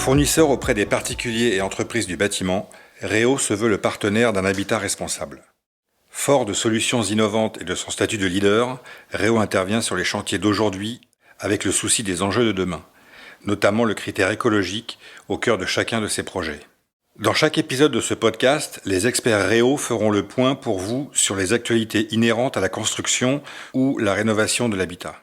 Fournisseur auprès des particuliers et entreprises du bâtiment, Réo se veut le partenaire d'un habitat responsable. Fort de solutions innovantes et de son statut de leader, Réo intervient sur les chantiers d'aujourd'hui avec le souci des enjeux de demain, notamment le critère écologique au cœur de chacun de ses projets. Dans chaque épisode de ce podcast, les experts Réo feront le point pour vous sur les actualités inhérentes à la construction ou la rénovation de l'habitat.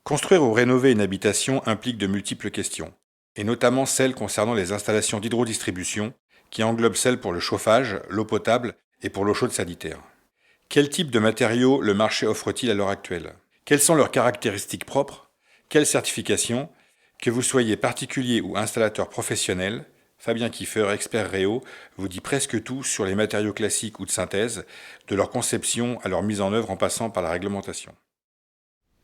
Construire ou rénover une habitation implique de multiples questions, et notamment celles concernant les installations d'hydrodistribution, qui englobent celles pour le chauffage, l'eau potable et pour l'eau chaude sanitaire. Quel type de matériaux le marché offre-t-il à l'heure actuelle ? Quelles sont leurs caractéristiques propres ? Quelles certifications ? Que vous soyez particulier ou installateur professionnel, Fabien Kieffer, expert Réo, vous dit presque tout sur les matériaux classiques ou de synthèse, de leur conception à leur mise en œuvre en passant par la réglementation.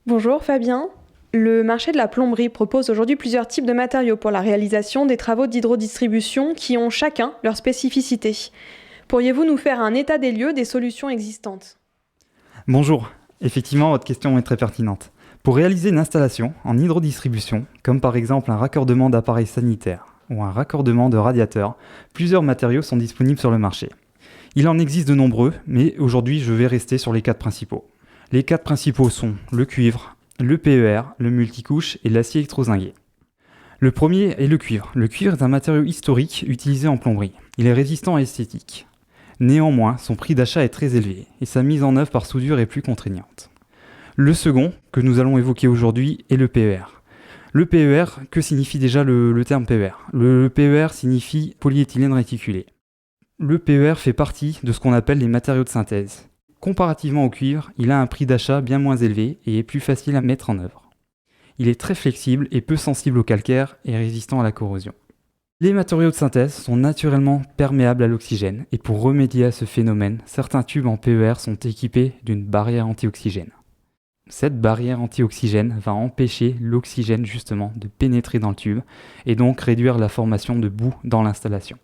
Bonjour Fabien. Le marché de la plomberie propose aujourd'hui plusieurs types de matériaux pour la réalisation des travaux d'hydrodistribution qui ont chacun leurs spécificités. Pourriez-vous nous faire un état des lieux des solutions existantes ? Bonjour. Effectivement, votre question est très pertinente. Pour réaliser une installation en hydrodistribution, comme par exemple un raccordement d'appareils sanitaires ou un raccordement de radiateurs, plusieurs matériaux sont disponibles sur le marché. Il en existe de nombreux, mais aujourd'hui je vais rester sur les 4 principaux. Les 4 principaux sont le cuivre, le PER, le multicouche et l'acier électrozingué. Le premier est le cuivre. Le cuivre est un matériau historique utilisé en plomberie. Il est résistant et esthétique. Néanmoins, son prix d'achat est très élevé et sa mise en œuvre par soudure est plus contraignante. Le second, que nous allons évoquer aujourd'hui, est le PER. Le PER, que signifie déjà le terme PER ? Le PER signifie polyéthylène réticulé. Le PER fait partie de ce qu'on appelle les matériaux de synthèse. Comparativement au cuivre, il a un prix d'achat bien moins élevé et est plus facile à mettre en œuvre. Il est très flexible et peu sensible au calcaire et résistant à la corrosion. Les matériaux de synthèse sont naturellement perméables à l'oxygène et pour remédier à ce phénomène, certains tubes en PER sont équipés d'une barrière anti-oxygène. Cette barrière anti-oxygène va empêcher l'oxygène justement de pénétrer dans le tube et donc réduire la formation de boue dans l'installation.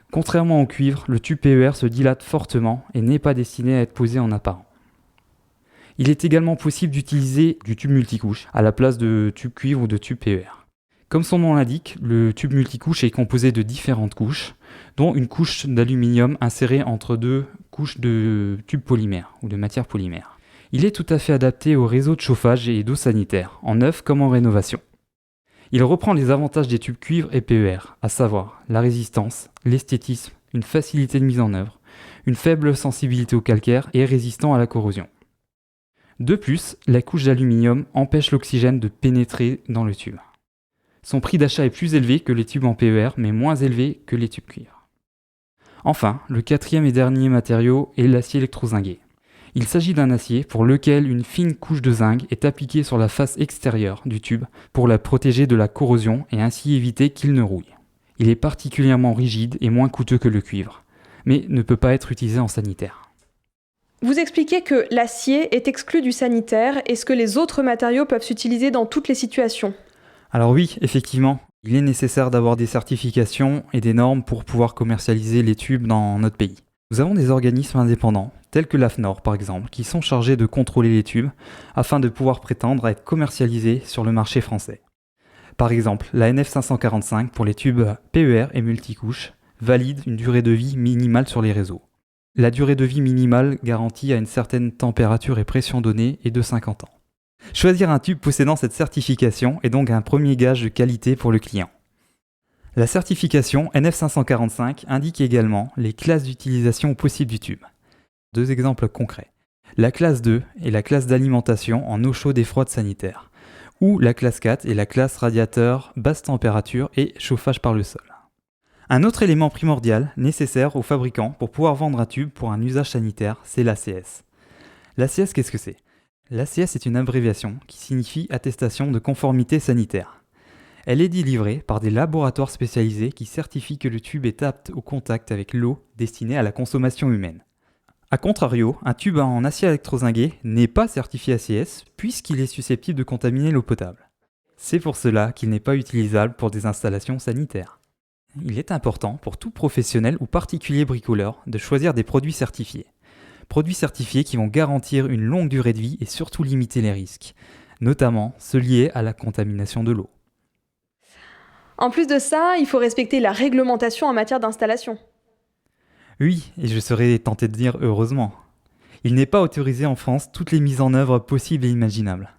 Contrairement au cuivre, le tube PER se dilate fortement et n'est pas destiné à être posé en apparent. Il est également possible d'utiliser du tube multicouche à la place de tube cuivre ou de tube PER. Comme son nom l'indique, le tube multicouche est composé de différentes couches, dont une couche d'aluminium insérée entre 2 couches de tubes polymères ou de matière polymère. Il est tout à fait adapté au réseau de chauffage et d'eau sanitaire, en neuf comme en rénovation. Il reprend les avantages des tubes cuivre et PER, à savoir la résistance, l'esthétisme, une facilité de mise en œuvre, une faible sensibilité au calcaire et résistant à la corrosion. De plus, la couche d'aluminium empêche l'oxygène de pénétrer dans le tube. Son prix d'achat est plus élevé que les tubes en PER, mais moins élevé que les tubes cuivre. Enfin, le 4e et dernier matériau est l'acier électrozingué. Il s'agit d'un acier pour lequel une fine couche de zinc est appliquée sur la face extérieure du tube pour la protéger de la corrosion et ainsi éviter qu'il ne rouille. Il est particulièrement rigide et moins coûteux que le cuivre, mais ne peut pas être utilisé en sanitaire. Vous expliquez que l'acier est exclu du sanitaire. Est-ce que les autres matériaux peuvent s'utiliser dans toutes les situations ? Alors oui, effectivement, il est nécessaire d'avoir des certifications et des normes pour pouvoir commercialiser les tubes dans notre pays. Nous avons des organismes indépendants, tels que l'AFNOR par exemple, qui sont chargés de contrôler les tubes afin de pouvoir prétendre à être commercialisés sur le marché français. Par exemple, la NF 545 pour les tubes PER et multicouches valide une durée de vie minimale sur les réseaux. La durée de vie minimale garantie à une certaine température et pression donnée est de 50 ans. Choisir un tube possédant cette certification est donc un premier gage de qualité pour le client. La certification NF 545 indique également les classes d'utilisation possibles du tube. 2 exemples concrets. La classe 2 est la classe d'alimentation en eau chaude et froide sanitaire, ou la classe 4 est la classe radiateur basse température et chauffage par le sol. Un autre élément primordial nécessaire aux fabricants pour pouvoir vendre un tube pour un usage sanitaire, c'est l'ACS. L'ACS, qu'est-ce que c'est ? L'ACS est une abréviation qui signifie attestation de conformité sanitaire. Elle est délivrée par des laboratoires spécialisés qui certifient que le tube est apte au contact avec l'eau destinée à la consommation humaine. A contrario, un tube en acier électrozingué n'est pas certifié ACS puisqu'il est susceptible de contaminer l'eau potable. C'est pour cela qu'il n'est pas utilisable pour des installations sanitaires. Il est important pour tout professionnel ou particulier bricoleur de choisir des produits certifiés. Produits certifiés qui vont garantir une longue durée de vie et surtout limiter les risques, notamment ceux liés à la contamination de l'eau. En plus de ça, il faut respecter la réglementation en matière d'installation. Oui, et je serais tenté de dire heureusement. Il n'est pas autorisé en France toutes les mises en œuvre possibles et imaginables.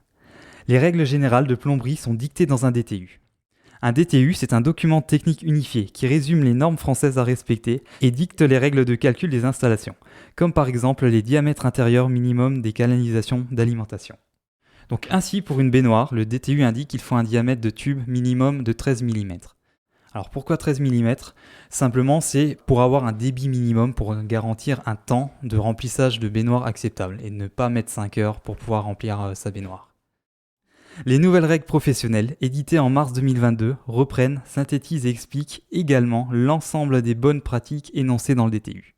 Les règles générales de plomberie sont dictées dans un DTU. Un DTU, c'est un document technique unifié qui résume les normes françaises à respecter et dicte les règles de calcul des installations, comme par exemple les diamètres intérieurs minimum des canalisations d'alimentation. Donc ainsi, pour une baignoire, le DTU indique qu'il faut un diamètre de tube minimum de 13 mm. Alors pourquoi 13 mm ? Simplement, c'est pour avoir un débit minimum pour garantir un temps de remplissage de baignoire acceptable et ne pas mettre 5 heures pour pouvoir remplir sa baignoire. Les nouvelles règles professionnelles, éditées en mars 2022, reprennent, synthétisent et expliquent également l'ensemble des bonnes pratiques énoncées dans le DTU.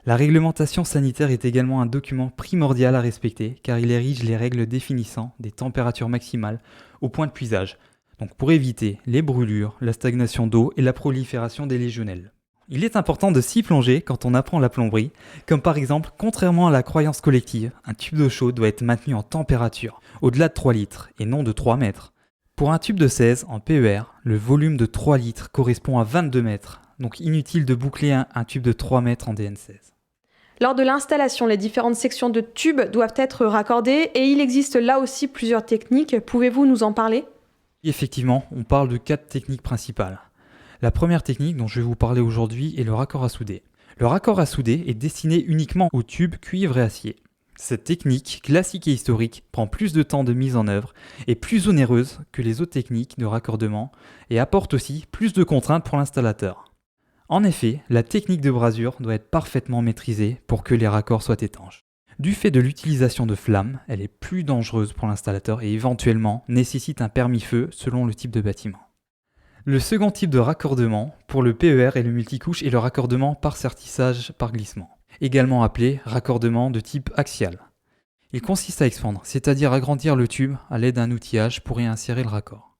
La réglementation sanitaire est également un document primordial à respecter car il érige les règles définissant des températures maximales au point de puisage, donc pour éviter les brûlures, la stagnation d'eau et la prolifération des légionnelles. Il est important de s'y plonger quand on apprend la plomberie, comme par exemple, contrairement à la croyance collective, un tube d'eau chaude doit être maintenu en température, au-delà de 3 litres, et non de 3 mètres. Pour un tube de 16 en PER, le volume de 3 litres correspond à 22 mètres, donc inutile de boucler un tube de 3 mètres en DN16. Lors de l'installation, les différentes sections de tubes doivent être raccordées et il existe là aussi plusieurs techniques. Pouvez-vous nous en parler ? Effectivement, on parle de 4 techniques principales. La première technique dont je vais vous parler aujourd'hui est le raccord à souder. Le raccord à souder est destiné uniquement aux tubes cuivre et acier. Cette technique, classique et historique, prend plus de temps de mise en œuvre, est plus onéreuse que les autres techniques de raccordement et apporte aussi plus de contraintes pour l'installateur. En effet, la technique de brasure doit être parfaitement maîtrisée pour que les raccords soient étanches. Du fait de l'utilisation de flammes, elle est plus dangereuse pour l'installateur et éventuellement nécessite un permis feu selon le type de bâtiment. Le second type de raccordement pour le PER et le multicouche est le raccordement par sertissage par glissement, également appelé raccordement de type axial. Il consiste à expandre, c'est-à-dire agrandir le tube à l'aide d'un outillage pour y insérer le raccord.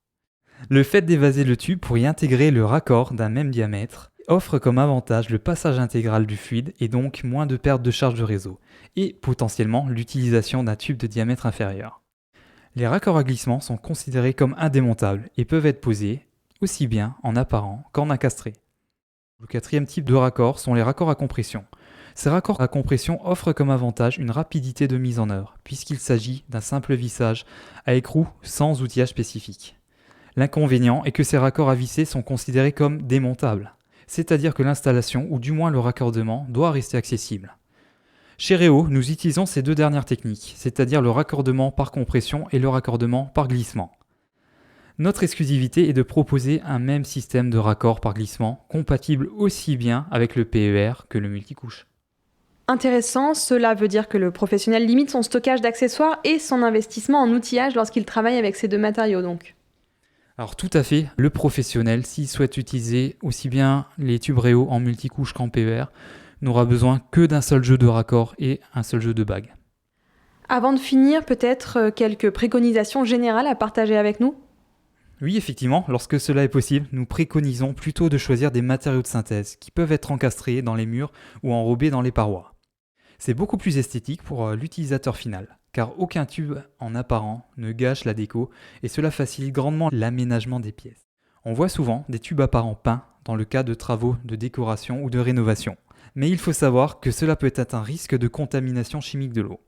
Le fait d'évaser le tube pour y intégrer le raccord d'un même diamètre offre comme avantage le passage intégral du fluide et donc moins de perte de charge de réseau, et potentiellement l'utilisation d'un tube de diamètre inférieur. Les raccords à glissement sont considérés comme indémontables et peuvent être posés aussi bien en apparent qu'en incastré. Le quatrième type de raccord sont les raccords à compression. Ces raccords à compression offrent comme avantage une rapidité de mise en œuvre, puisqu'il s'agit d'un simple vissage à écrou sans outillage spécifique. L'inconvénient est que ces raccords à visser sont considérés comme démontables, c'est-à-dire que l'installation, ou du moins le raccordement, doit rester accessible. Chez Réo, nous utilisons ces deux dernières techniques, c'est-à-dire le raccordement par compression et le raccordement par glissement. Notre exclusivité est de proposer un même système de raccord par glissement, compatible aussi bien avec le PER que le multicouche. Intéressant, cela veut dire que le professionnel limite son stockage d'accessoires et son investissement en outillage lorsqu'il travaille avec ces deux matériaux donc. Alors tout à fait, le professionnel, s'il souhaite utiliser aussi bien les tubes Réo en multicouche qu'en PER, n'aura besoin que d'un seul jeu de raccord et un seul jeu de bague. Avant de finir, peut-être quelques préconisations générales à partager avec nous ? Oui, effectivement, lorsque cela est possible, nous préconisons plutôt de choisir des matériaux de synthèse qui peuvent être encastrés dans les murs ou enrobés dans les parois. C'est beaucoup plus esthétique pour l'utilisateur final, car aucun tube en apparent ne gâche la déco et cela facilite grandement l'aménagement des pièces. On voit souvent des tubes apparents peints dans le cas de travaux de décoration ou de rénovation, mais il faut savoir que cela peut être un risque de contamination chimique de l'eau.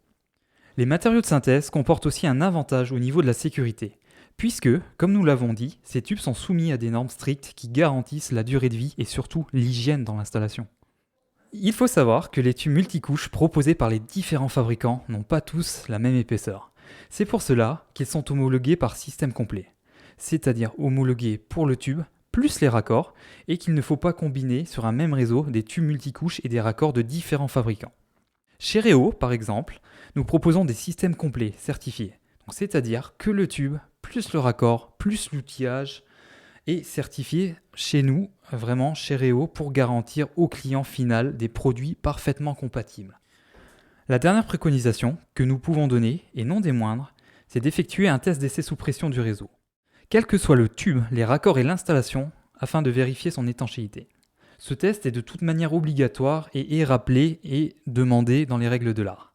Les matériaux de synthèse comportent aussi un avantage au niveau de la sécurité, puisque, comme nous l'avons dit, ces tubes sont soumis à des normes strictes qui garantissent la durée de vie et surtout l'hygiène dans l'installation. Il faut savoir que les tubes multicouches proposés par les différents fabricants n'ont pas tous la même épaisseur. C'est pour cela qu'ils sont homologués par système complet, c'est-à-dire homologués pour le tube plus les raccords et qu'il ne faut pas combiner sur un même réseau des tubes multicouches et des raccords de différents fabricants. Chez Réo, par exemple, nous proposons des systèmes complets certifiés, donc c'est-à-dire que le tube plus le raccord, plus l'outillage est certifié chez nous, vraiment chez Réo, pour garantir au client final des produits parfaitement compatibles. La dernière préconisation que nous pouvons donner, et non des moindres, c'est d'effectuer un test d'essai sous pression du réseau, quel que soit le tube, les raccords et l'installation, afin de vérifier son étanchéité. Ce test est de toute manière obligatoire et est rappelé et demandé dans les règles de l'art.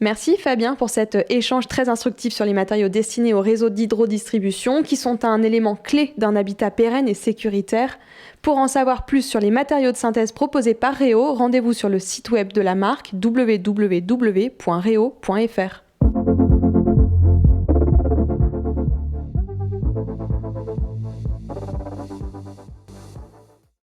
Merci Fabien pour cet échange très instructif sur les matériaux destinés au réseau d'hydrodistribution qui sont un élément clé d'un habitat pérenne et sécuritaire. Pour en savoir plus sur les matériaux de synthèse proposés par Reo, rendez-vous sur le site web de la marque www.reo.fr.